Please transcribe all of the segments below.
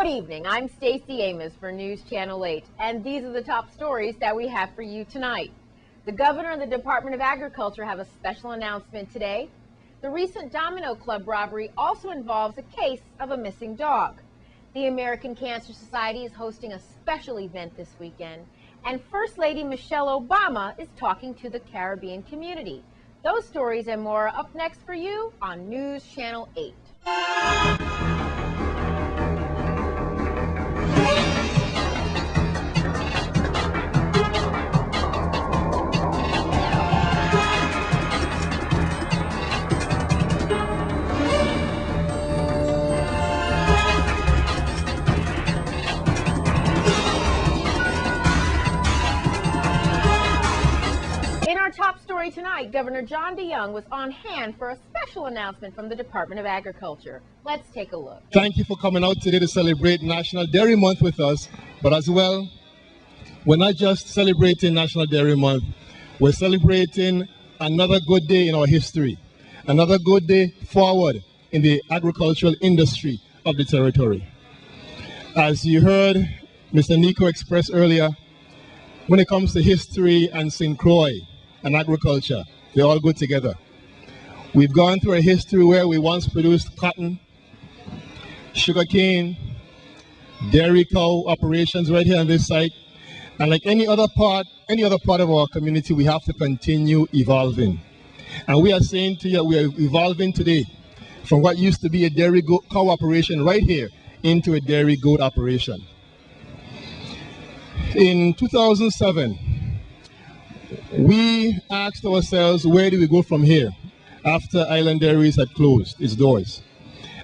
Good evening. I'm Stacey Amos for News Channel 8, and these are the top stories that we have for you tonight. The governor and the Department of Agriculture have a special announcement today. The recent Domino Club robbery also involves a case of a missing dog. The American Cancer Society is hosting a special event this weekend, and First Lady Michelle Obama is talking to the Caribbean community. Those stories and more are up next for you on News Channel 8. In our top story tonight, Governor John DeYoung was on hand for a special announcement from the Department of Agriculture. Let's take a look. Thank you for coming out today to celebrate National Dairy Month with us. But as well, we're not just celebrating National Dairy Month, we're celebrating another good day in our history, another good day forward in the agricultural industry of the territory. As you heard Mr. Nico express earlier, when it comes to history and St. Croix and agriculture, they all go together. We've gone through a history where we once produced cotton, sugarcane, dairy cow operations right here on this site, and like any other part of our community, we have to continue evolving. And we are saying to you, we are evolving today from what used to be a dairy cow operation right here into a dairy goat operation. In 2007, we asked ourselves, where do we go from here after Island Dairies had closed its doors?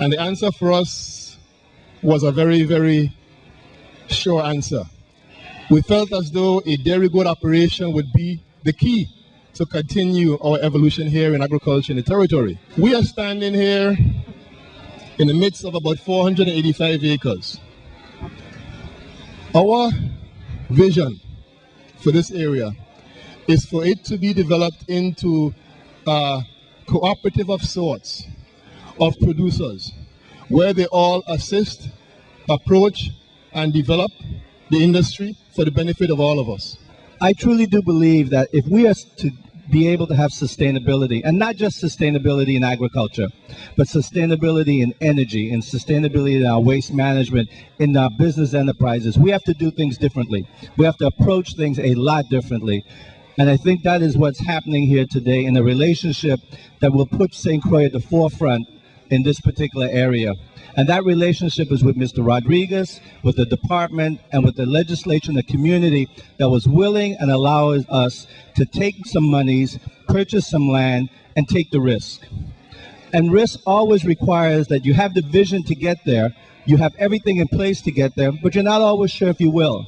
And the answer for us was a very, very sure answer. We felt as though a dairy goat operation would be the key to continue our evolution here in agriculture in the territory. We are standing here in the midst of about 485 acres. Our vision for this area is for it to be developed into a cooperative of sorts of producers where they all assist, approach, and develop the industry for the benefit of all of us. I truly do believe that if we are to be able to have sustainability, and not just sustainability in agriculture, but sustainability in energy and sustainability in our waste management, in our business enterprises, we have to do things differently. We have to approach things a lot differently. And I think that is what's happening here today in a relationship that will put St. Croix at the forefront in this particular area. And that relationship is with Mr. Rodriguez, with the department, and with the legislature and the community that was willing and allows us to take some monies, purchase some land, and take the risk. And risk always requires that you have the vision to get there, you have everything in place to get there, but you're not always sure if you will.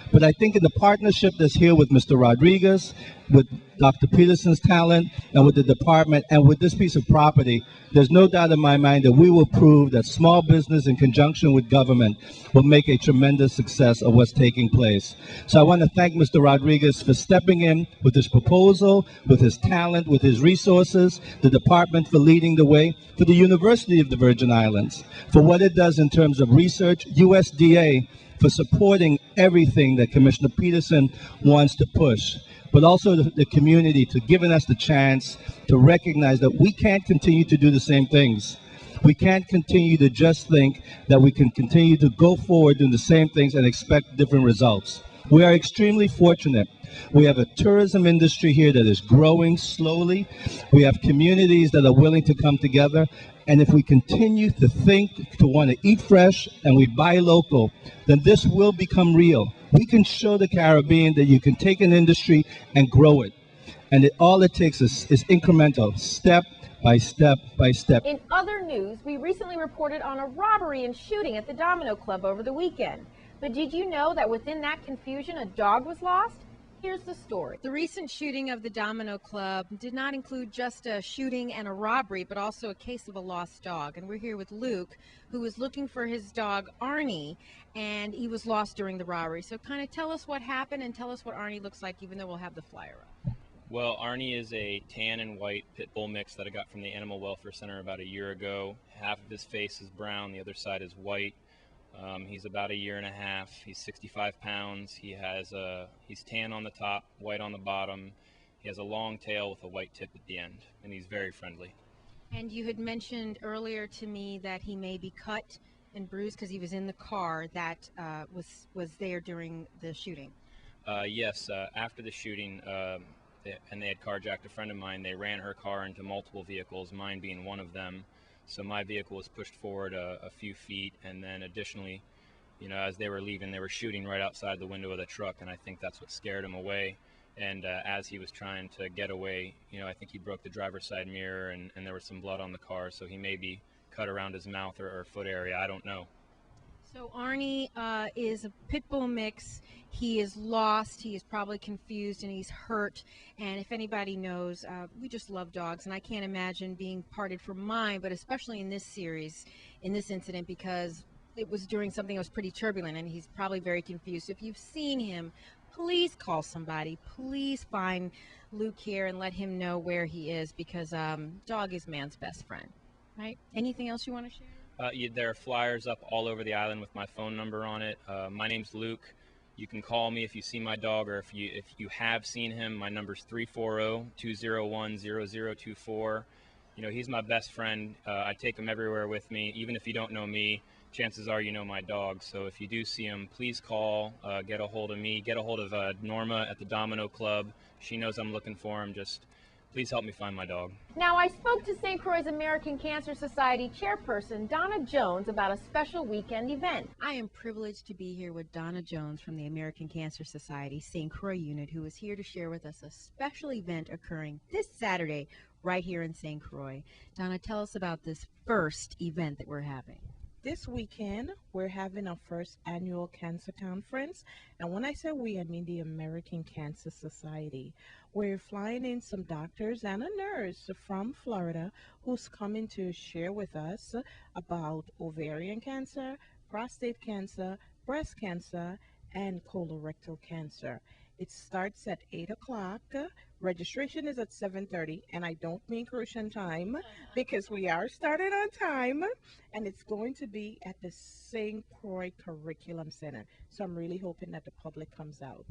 But I think in the partnership that's here with Mr. Rodriguez, with Dr. Peterson's talent, and with the department, and with this piece of property, there's no doubt in my mind that we will prove that small business in conjunction with government will make a tremendous success of what's taking place. So I want to thank Mr. Rodriguez for stepping in with his proposal, with his talent, with his resources, the department for leading the way, for the University of the Virgin Islands, for what it does in terms of research, USDA, for supporting everything that Commissioner Peterson wants to push, but also the community to giving us the chance to recognize that we can't continue to do the same things. We can't continue to just think that we can continue to go forward doing the same things and expect different results. We are extremely fortunate. We have a tourism industry here that is growing slowly. We have communities that are willing to come together. And if we continue to think, to want to eat fresh, and we buy local, then this will become real. We can show the Caribbean that you can take an industry and grow it. And all it takes is incremental, step by step by step. In other news, we recently reported on a robbery and shooting at the Domino Club over the weekend. But did you know that within that confusion, a dog was lost? Here's the story. The recent shooting of the Domino Club did not include just a shooting and a robbery, but also a case of a lost dog. And we're here with Luke, who was looking for his dog, Arnie, and he was lost during the robbery. So kind of tell us what happened and tell us what Arnie looks like, even though we'll have the flyer up. Well, Arnie is a tan and white pit bull mix that I got from the Animal Welfare Center about a year ago. Half of his face is brown, the other side is white. He's about a year and a half. He's 65 pounds. He's tan on the top, white on the bottom. He has a long tail with a white tip at the end, and he's very friendly. And you had mentioned earlier to me that he may be cut and bruised because he was in the car that was there during the shooting. Yes, after the shooting, and they had carjacked a friend of mine, they ran her car into multiple vehicles, mine being one of them. So my vehicle was pushed forward a few feet, and then additionally, as they were leaving, they were shooting right outside the window of the truck, and I think that's what scared him away. And as he was trying to get away, I think he broke the driver's side mirror, and there was some blood on the car, so he may be cut around his mouth or foot area. I don't know. So Arnie is a pit bull mix. He is lost. He is probably confused, and he's hurt. And if anybody knows, we just love dogs, and I can't imagine being parted from mine, but especially in this series, in this incident, because it was during something that was pretty turbulent, and he's probably very confused. So if you've seen him, please call somebody. Please find Luke here and let him know where he is, because dog is man's best friend, right? Anything else you want to share? There are flyers up all over the island with my phone number on it. My name's Luke. You can call me if you see my dog, or if you have seen him. My number's 340-201-0024. He's my best friend. I take him everywhere with me. Even if you don't know me, chances are you know my dog. So if you do see him, please call, get a hold of me, get a hold of Norma at the Domino Club. She knows I'm looking for him. Just please help me find my dog. Now, I spoke to St. Croix's American Cancer Society chairperson, Donna Jones, about a special weekend event. I am privileged to be here with Donna Jones from the American Cancer Society St. Croix unit, who is here to share with us a special event occurring this Saturday right here in St. Croix. Donna, tell us about this first event that we're having. This weekend, we're having our first annual cancer conference. And when I say we, I mean the American Cancer Society. We're flying in some doctors and a nurse from Florida who's coming to share with us about ovarian cancer, prostate cancer, breast cancer, and colorectal cancer. It starts at 8 o'clock. Registration is at 7:30, and I don't mean Crucian time because we are starting on time, and it's going to be at the St. Croix Curriculum Center. So I'm really hoping that the public comes out.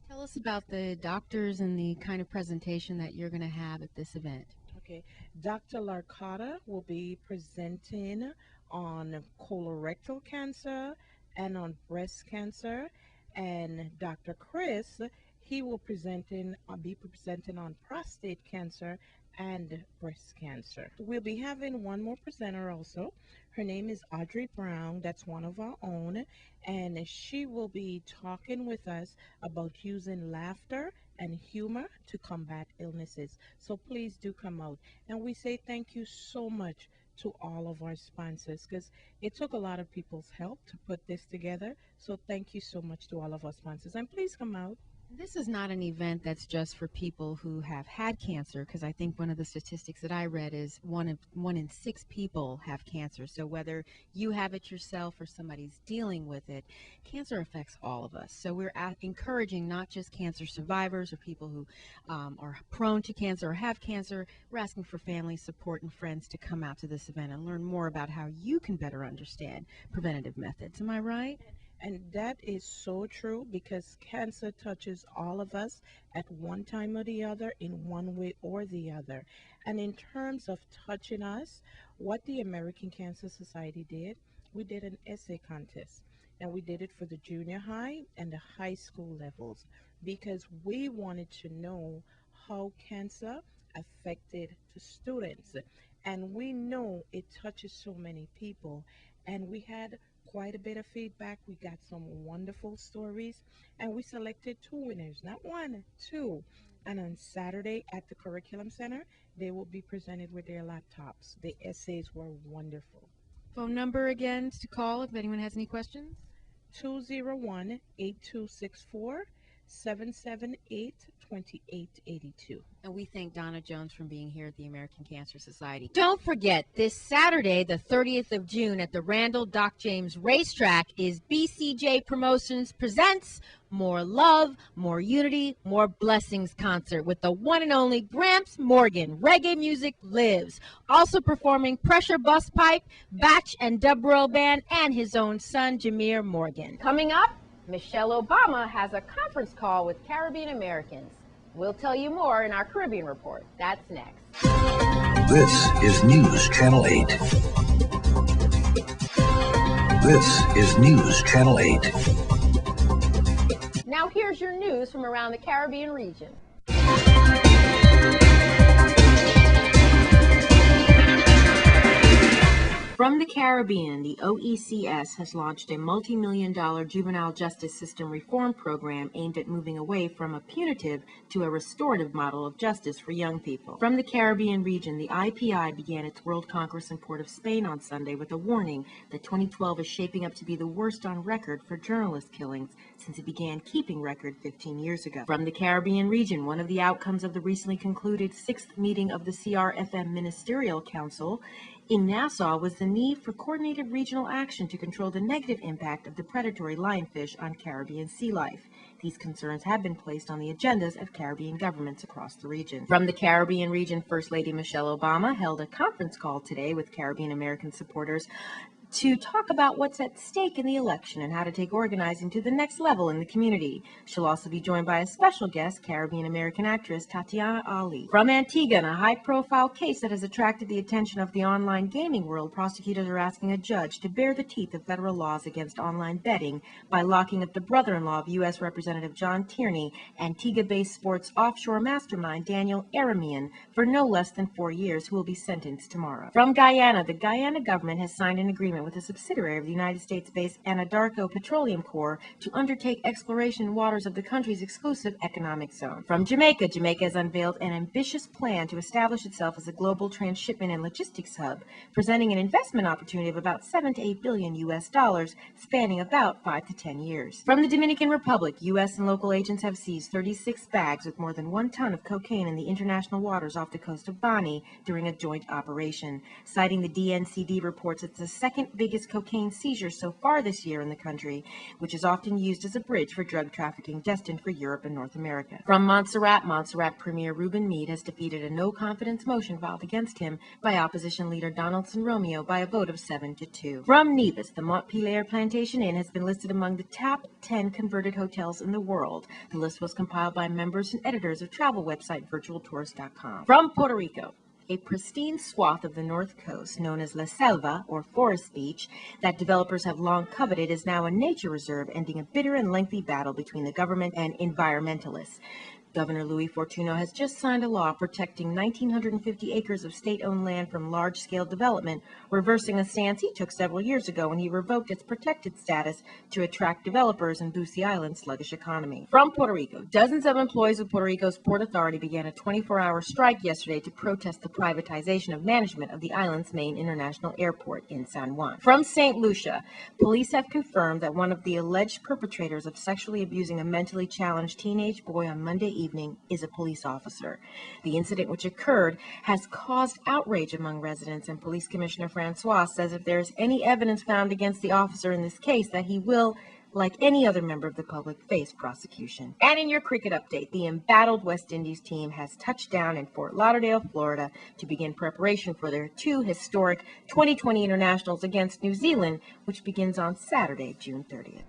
Tell us about the doctors and the kind of presentation that you're going to have at this event. Okay, Dr. Larcotta will be presenting on colorectal cancer and on breast cancer, and Dr. Chris, he will be presenting on prostate cancer and breast cancer. We'll be having one more presenter also. Her name is Audrey Brown. That's one of our own, and she will be talking with us about using laughter and humor to combat illnesses. So please do come out. And we say thank you so much to all of our sponsors, because it took a lot of people's help to put this together. So thank you so much to all of our sponsors, and please come out. This is not an event that's just for people who have had cancer, because I think one of the statistics that I read is one in 6 people have cancer. So whether you have it yourself or somebody's dealing with it, cancer affects all of us. So we're encouraging not just cancer survivors or people who are prone to cancer or have cancer. We're asking for family support and friends to come out to this event and learn more about how you can better understand preventative methods. Am I right? And that is so true, because cancer touches all of us at one time or the other, in one way or the other. And in terms of touching us, what the American Cancer Society did, we did an essay contest. And we did it for the junior high and the high school levels, because we wanted to know how cancer affected the students. And we know it touches so many people. And we had quite a bit of feedback. We got some wonderful stories, and we selected 2 winners, not 1, 2. And on Saturday at the Curriculum Center, they will be presented with their laptops. The essays were wonderful. Phone number again to call if anyone has any questions? 201-8264. 778-2882. And we thank Donna Jones for being here at the American Cancer Society. Don't forget, this Saturday, the 30th of June, at the Randall Doc James Racetrack is BCJ Promotions presents More Love, More Unity, More Blessings concert with the one and only Gramps Morgan. Reggae music lives. Also performing Pressure Bus Pipe, Batch and Dub Roll Band, and his own son, Jameer Morgan. Coming up, Michelle Obama has a conference call with Caribbean Americans. We'll tell you more in our Caribbean Report. That's next. This is News Channel 8. This is News Channel 8. Now here's your news from around the Caribbean region. From the Caribbean, the OECS has launched a multi-million-dollar juvenile justice system reform program aimed at moving away from a punitive to a restorative model of justice for young people. From the Caribbean region, the IPI began its World Congress in Port of Spain on Sunday with a warning that 2012 is shaping up to be the worst on record for journalist killings since it began keeping record 15 years ago. From the Caribbean region, one of the outcomes of the recently concluded 6th meeting of the CRFM Ministerial Council in Nassau was the need for coordinated regional action to control the negative impact of the predatory lionfish on Caribbean sea life. These concerns have been placed on the agendas of Caribbean governments across the region. From the Caribbean region, First Lady Michelle Obama held a conference call today with Caribbean American supporters to talk about what's at stake in the election and how to take organizing to the next level in the community. She'll also be joined by a special guest, Caribbean American actress Tatiana Ali. From Antigua, in a high-profile case that has attracted the attention of the online gaming world, prosecutors are asking a judge to bare the teeth of federal laws against online betting by locking up the brother-in-law of U.S. Representative John Tierney, Antigua-based sports offshore mastermind Daniel Aramian, for no less than 4 years, who will be sentenced tomorrow. From Guyana, the Guyana government has signed an agreement with a subsidiary of the United States-based Anadarko Petroleum Corps to undertake exploration in waters of the country's exclusive economic zone. From Jamaica, Jamaica has unveiled an ambitious plan to establish itself as a global transshipment and logistics hub, presenting an investment opportunity of about 7 to 8 billion U.S. dollars, spanning about 5 to 10 years. From the Dominican Republic, U.S. and local agents have seized 36 bags with more than 1 ton of cocaine in the international waters off the coast of Bani during a joint operation. Citing the DNCD reports, it's the second biggest cocaine seizure so far this year in the country, which is often used as a bridge for drug trafficking destined for Europe and North America. From Montserrat Premier Reuben Meade has defeated a no-confidence motion filed against him by opposition leader Donaldson Romeo by a vote of 7-2. From Nevis, the Montpelier Plantation Inn has been listed among the top 10 converted hotels in the world. The list was compiled by members and editors of travel website virtualtourist.com. From Puerto Rico, a pristine swath of the North Coast, known as La Selva, or Forest Beach, that developers have long coveted, is now a nature reserve, ending a bitter and lengthy battle between the government and environmentalists. Governor Louis Fortuno has just signed a law protecting 1,950 acres of state-owned land from large-scale development, reversing a stance he took several years ago when he revoked its protected status to attract developers and boost the island's sluggish economy. From Puerto Rico, dozens of employees of Puerto Rico's Port Authority began a 24-hour strike yesterday to protest the privatization of management of the island's main international airport in San Juan. From St. Lucia, police have confirmed that one of the alleged perpetrators of sexually abusing a mentally challenged teenage boy on Monday evening is a police officer. The incident, which occurred, has caused outrage among residents, and Police Commissioner Francois says if there is any evidence found against the officer in this case, that he will, like any other member of the public, face prosecution. And in your cricket update, the embattled West Indies team has touched down in Fort Lauderdale, Florida, to begin preparation for their 2 historic 2020 internationals against New Zealand, which begins on Saturday, June 30th.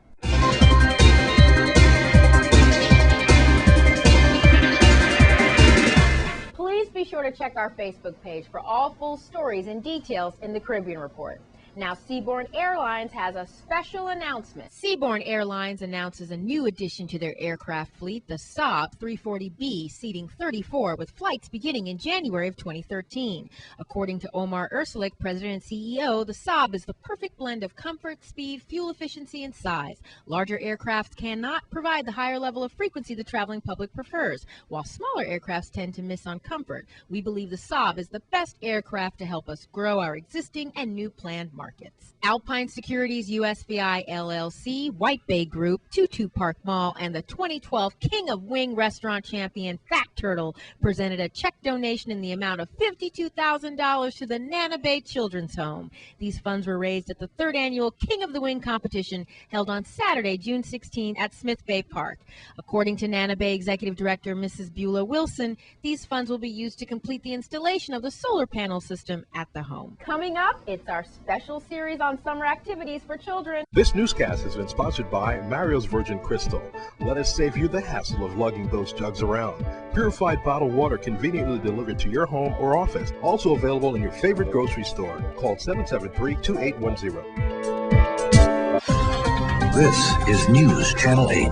Please be sure to check our Facebook page for all full stories and details in the Caribbean Report. Now, Seabourn Airlines has a special announcement. Seabourn Airlines announces a new addition to their aircraft fleet, the Saab 340B, seating 34, with flights beginning in January of 2013. According to Omar Ursulik, President and CEO, the Saab is the perfect blend of comfort, speed, fuel efficiency, and size. Larger aircraft cannot provide the higher level of frequency the traveling public prefers, while smaller aircraft tend to miss on comfort. We believe the Saab is the best aircraft to help us grow our existing and new planned markets. markets. Alpine Securities USVI LLC, White Bay Group, Tutu Park Mall, and the 2012 King of Wing restaurant champion Fat Turtle presented a check donation in the amount of $52,000 to the Nana Bay Children's Home. These funds were raised at the 3rd annual King of the Wing competition held on Saturday, June 16 at Smith Bay Park. According to Nana Bay Executive Director Mrs. Beulah Wilson, these funds will be used to complete the installation of the solar panel system at the home. Coming up, it's our special series on summer activities for children. This newscast has been sponsored by Mario's Virgin Crystal. Let us save you the hassle of lugging those jugs around. Purified bottled water conveniently delivered to your home or office. Also available in your favorite grocery store. Call 773-2810. This is News Channel 8.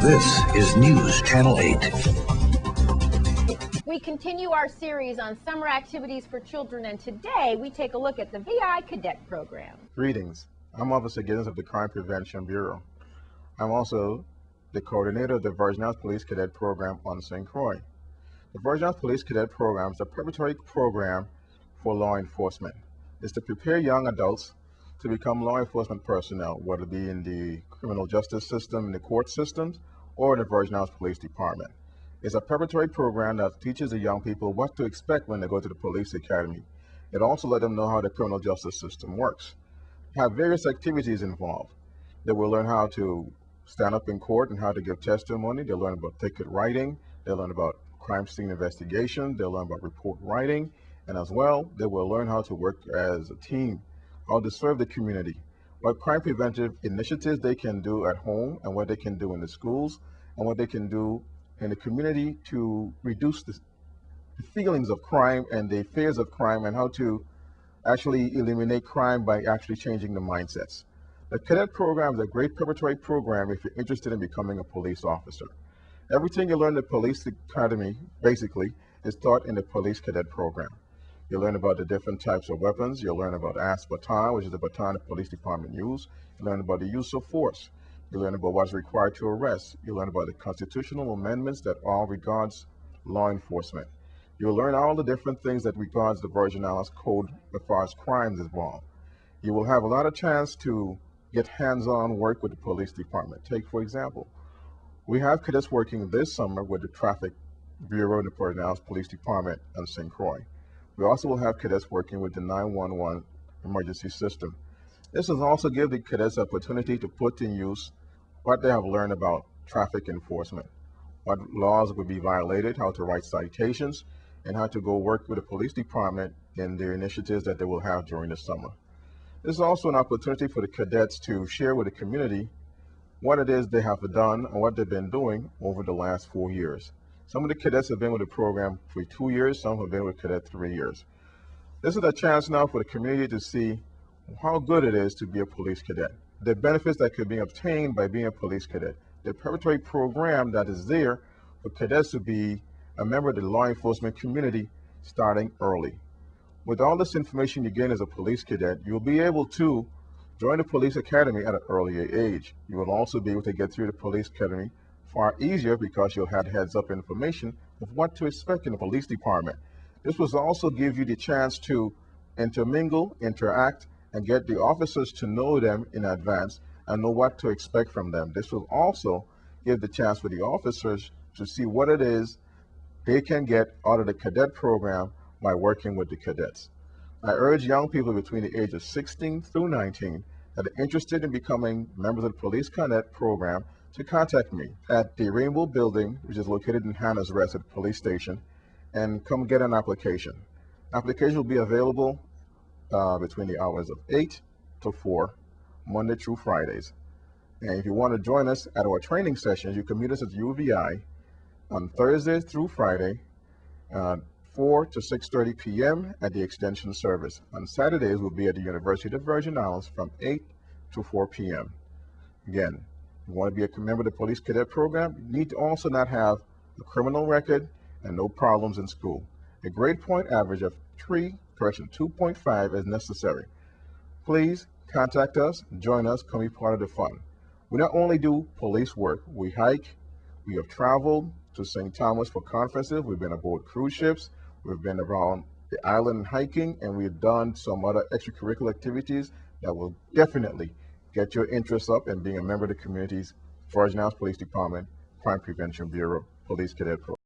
This is News Channel 8. We continue our series on summer activities for children, and today we take a look at the VI Cadet program. Greetings. I'm Officer Giddens of the Crime Prevention Bureau. I'm also the coordinator of the Virgin Islands Police Cadet program on St. Croix. The Virgin Islands Police Cadet program is a preparatory program for law enforcement. It's to prepare young adults to become law enforcement personnel, whether it be in the criminal justice system, in the court systems, or in the Virgin Islands Police Department. It's a preparatory program that teaches the young people what to expect when they go to the police academy. It also lets them know how the criminal justice system works. Have various activities involved. They will learn how to stand up in court and how to give testimony. They'll learn about ticket writing. They'll learn about crime scene investigation. They'll learn about report writing. And as well, they will learn how to work as a team, how to serve the community, what crime preventive initiatives they can do at home and what they can do in the schools and what they can do in the community to reduce the feelings of crime and the fears of crime, and how to actually eliminate crime by actually changing the mindsets. The Cadet program is a great preparatory program if you're interested in becoming a police officer. Everything you learn in the police academy, basically, is taught in the police cadet program. You learn about the different types of weapons. You'll learn about baton, which is the baton the police department use. You learn about the use of force. You learn about what's required to arrest. You learn about the constitutional amendments that all regards law enforcement. You'll learn all the different things that regards the Virgin Islands Code as far as crimes involved. You will have a lot of chance to get hands-on work with the police department. Take, for example, we have cadets working this summer with the Traffic Bureau in the Virgin Islands Police Department on St. Croix. We also will have cadets working with the 911 emergency system. This will also give the cadets opportunity to put in use what they have learned about traffic enforcement, what laws would be violated, how to write citations, and how to go work with the police department in their initiatives that they will have during the summer. This is also an opportunity for the cadets to share with the community what it is they have done and what they've been doing over the last 4 years. Some of the cadets have been with the program for 2 years, some have been with Cadet 3 years. This is a chance now for the community to see how good it is to be a police cadet, the benefits that could be obtained by being a police cadet, the preparatory program that is there for cadets to be a member of the law enforcement community starting early. With all this information you gain as a police cadet, you'll be able to join the police academy at an earlier age. You will also be able to get through the police academy far easier because you'll have heads-up information of what to expect in the police department. This will also give you the chance to intermingle, interact, and get the officers to know them in advance and know what to expect from them. This will also give the chance for the officers to see what it is they can get out of the cadet program by working with the cadets. I urge young people between the age of 16 through 19 that are interested in becoming members of the Police Cadet program to contact me at the Rainbow Building, which is located in Hannah's Rest at the police station, and come get an application. Application will be available between the hours of 8 to 4, Monday through Fridays. And if you want to join us at our training sessions, you can meet us at UVI on Thursday through Friday, 4 to 6:30 p.m. at the Extension Service. On Saturdays, we'll be at the University of the Virgin Islands from 8 to 4 p.m. Again, if you want to be a member of the Police Cadet program, you need to also not have a criminal record and no problems in school. A grade point average of 2.5 is necessary. Please contact us, join us, come be part of the fun. We not only do police work, we hike, we have traveled to St. Thomas for conferences, we've been aboard cruise ships, we've been around the island hiking, and we've done some other extracurricular activities that will definitely get your interest up in being a member of the community's Virgin Islands Police Department Crime Prevention Bureau Police Cadet Program.